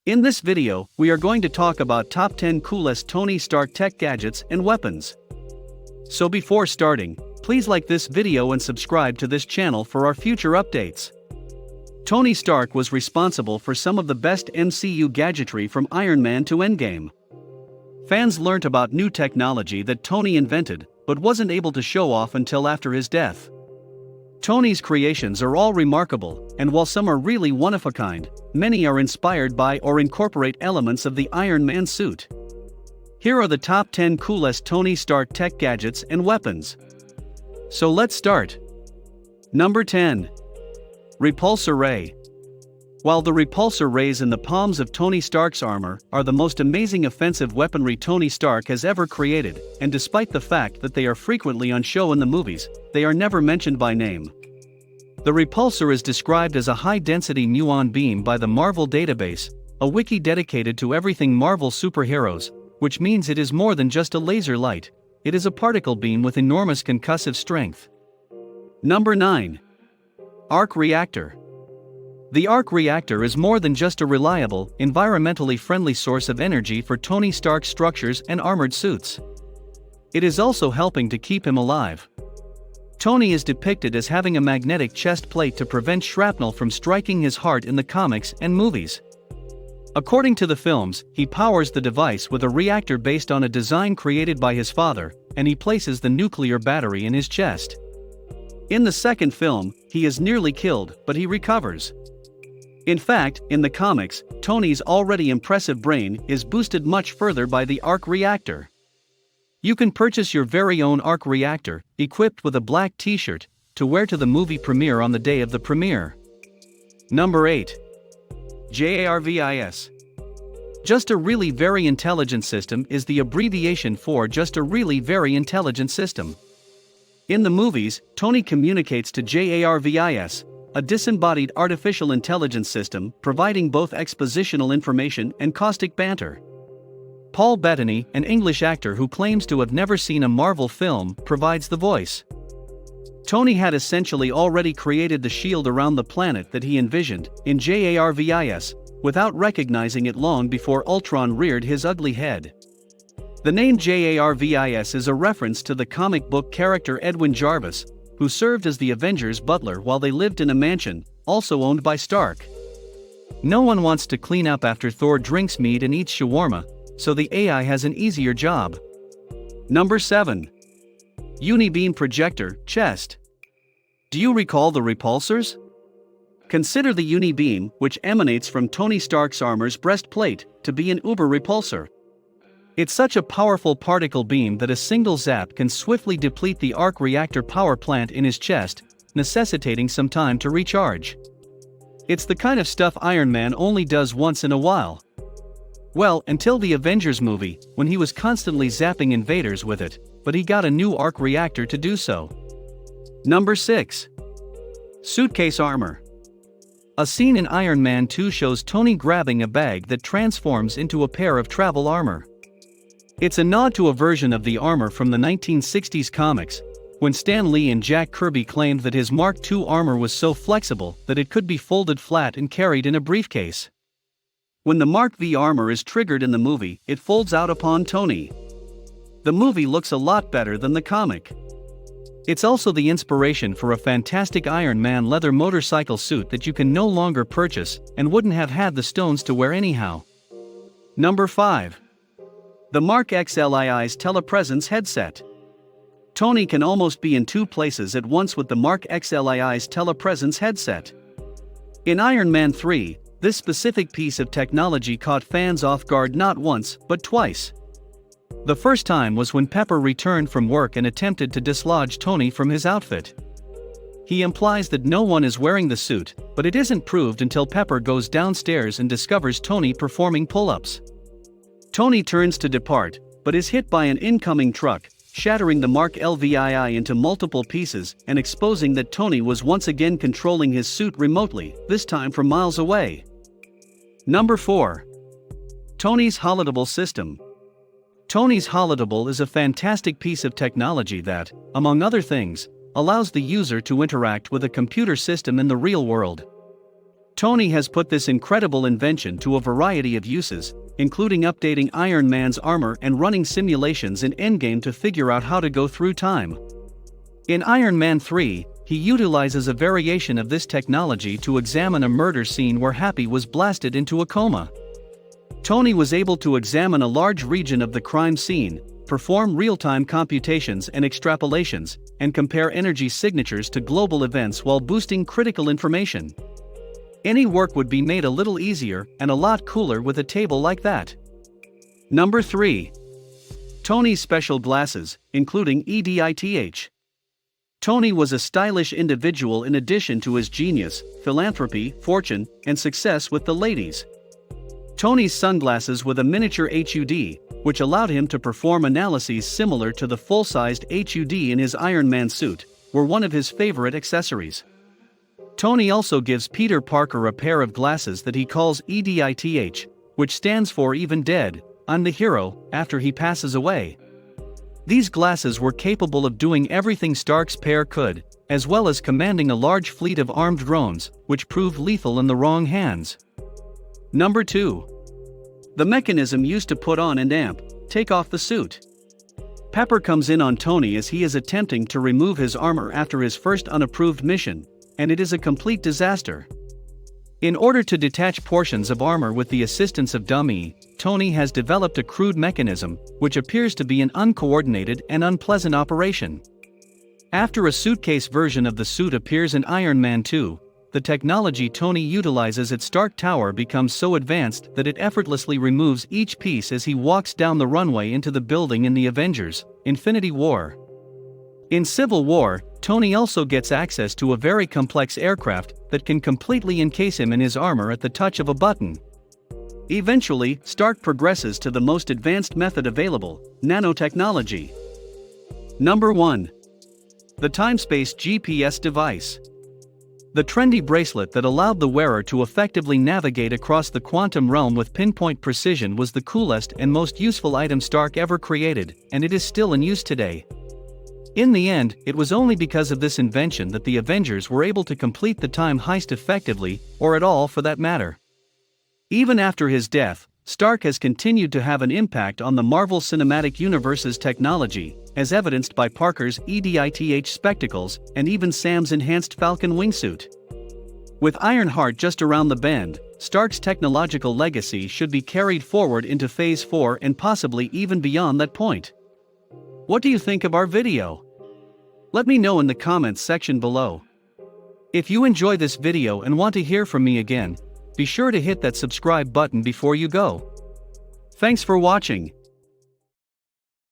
In this video, we are going to talk about top 10 coolest Tony Stark tech gadgets and weapons. So before starting, please like this video and subscribe to this channel for our future updates. Tony Stark was responsible for some of the best MCU gadgetry from Iron Man to Endgame. Fans learnt about new technology that Tony invented, but wasn't able to show off until after his death. Tony's creations are all remarkable, and while some are really one-of-a-kind, many are inspired by or incorporate elements of the Iron Man suit. Here are the top 10 coolest Tony Stark tech gadgets and weapons. So let's start. Number 10. Repulsor Ray. While the repulsor rays in the palms of Tony Stark's armor are the most amazing offensive weaponry Tony Stark has ever created, and despite the fact that they are frequently on show in the movies, they are never mentioned by name. The repulsor is described as a high-density muon beam by the Marvel database, a wiki dedicated to everything Marvel superheroes, which means it is more than just a laser light, it is a particle beam with enormous concussive strength. Number 9. Arc Reactor. The arc reactor is more than just a reliable, environmentally friendly source of energy for Tony Stark's structures and armored suits. It is also helping to keep him alive. Tony is depicted as having a magnetic chest plate to prevent shrapnel from striking his heart in the comics and movies. According to the films, he powers the device with a reactor based on a design created by his father, and he places the nuclear battery in his chest. In the second film, he is nearly killed, but he recovers. In fact, in the comics, Tony's already impressive brain is boosted much further by the arc reactor. You can purchase your very own arc reactor, equipped with a black t-shirt, to wear to the movie premiere on the day of the premiere. Number 8. JARVIS. Just a really very intelligent system is the abbreviation for just a really very intelligent system. In the movies, Tony communicates to JARVIS, a disembodied artificial intelligence system providing both expositional information and caustic banter. Paul Bettany, an English actor who claims to have never seen a Marvel film, provides the voice. Tony had essentially already created the shield around the planet that he envisioned in JARVIS, without recognizing it long before Ultron reared his ugly head. The name JARVIS is a reference to the comic book character Edwin Jarvis, who served as the Avengers' butler while they lived in a mansion, also owned by Stark. No one wants to clean up after Thor drinks mead and eats shawarma, so the AI has an easier job. Number 7. Unibeam Projector, Chest. Do you recall the repulsors? Consider the unibeam, which emanates from Tony Stark's armor's breastplate, to be an uber repulsor. It's such a powerful particle beam that a single zap can swiftly deplete the arc reactor power plant in his chest, necessitating some time to recharge. It's the kind of stuff Iron Man only does once in a while. Well, until the Avengers movie, when he was constantly zapping invaders with it, but he got a new arc reactor to do so. Number 6. Suitcase Armor. A scene in Iron Man 2 shows Tony grabbing a bag that transforms into a pair of travel armor. It's a nod to a version of the armor from the 1960s comics, when Stan Lee and Jack Kirby claimed that his Mark II armor was so flexible that it could be folded flat and carried in a briefcase. When the Mark V armor is triggered in the movie, it folds out upon Tony. The movie looks a lot better than the comic. It's also the inspiration for a fantastic Iron Man leather motorcycle suit that you can no longer purchase and wouldn't have had the stones to wear anyhow. Number 5. The Mark XLII's telepresence headset. Tony can almost be in two places at once with the Mark XLII's telepresence headset. In Iron Man 3, this specific piece of technology caught fans off guard not once, but twice. The first time was when Pepper returned from work and attempted to dislodge Tony from his outfit. He implies that no one is wearing the suit, but it isn't proved until Pepper goes downstairs and discovers Tony performing pull-ups. Tony turns to depart, but is hit by an incoming truck, shattering the Mark LVII into multiple pieces and exposing that Tony was once again controlling his suit remotely, this time from miles away. Number 4. Tony's Holodable System. Tony's Holodable is a fantastic piece of technology that, among other things, allows the user to interact with a computer system in the real world. Tony has put this incredible invention to a variety of uses, including updating Iron Man's armor and running simulations in Endgame to figure out how to go through time. In Iron Man 3, he utilizes a variation of this technology to examine a murder scene where Happy was blasted into a coma. Tony was able to examine a large region of the crime scene, perform real-time computations and extrapolations, and compare energy signatures to global events while boosting critical information. Any work would be made a little easier and a lot cooler with a table like that. Number 3. Tony's special glasses, including EDITH. Tony was a stylish individual in addition to his genius, philanthropy, fortune, and success with the ladies. Tony's sunglasses with a miniature HUD, which allowed him to perform analyses similar to the full-sized HUD in his Iron Man suit, were one of his favorite accessories. Tony also gives Peter Parker a pair of glasses that he calls EDITH, which stands for Even Dead, I'm the Hero, after he passes away. These glasses were capable of doing everything Stark's pair could, as well as commanding a large fleet of armed drones, which proved lethal in the wrong hands. Number 2. The mechanism used to put on and take off the suit. Pepper comes in on Tony as he is attempting to remove his armor after his first unapproved mission, and it is a complete disaster. In order to detach portions of armor with the assistance of dummy, Tony has developed a crude mechanism, which appears to be an uncoordinated and unpleasant operation. After a suitcase version of the suit appears in Iron Man 2, the technology Tony utilizes at Stark Tower becomes so advanced that it effortlessly removes each piece as he walks down the runway into the building in the Avengers: Infinity War. In Civil War, Tony also gets access to a very complex aircraft that can completely encase him in his armor at the touch of a button. Eventually, Stark progresses to the most advanced method available: nanotechnology. Number 1. The time-space GPS device. The trendy bracelet that allowed the wearer to effectively navigate across the quantum realm with pinpoint precision was the coolest and most useful item Stark ever created, and it is still in use today. In the end, it was only because of this invention that the Avengers were able to complete the time heist effectively, or at all for that matter. Even after his death, Stark has continued to have an impact on the Marvel Cinematic Universe's technology, as evidenced by Parker's EDITH spectacles and even Sam's enhanced Falcon wingsuit. With Ironheart just around the bend, Stark's technological legacy should be carried forward into Phase 4 and possibly even beyond that point. What do you think of our video? Let me know in the comments section below. If you enjoy this video and want to hear from me again, be sure to hit that subscribe button before you go. Thanks for watching.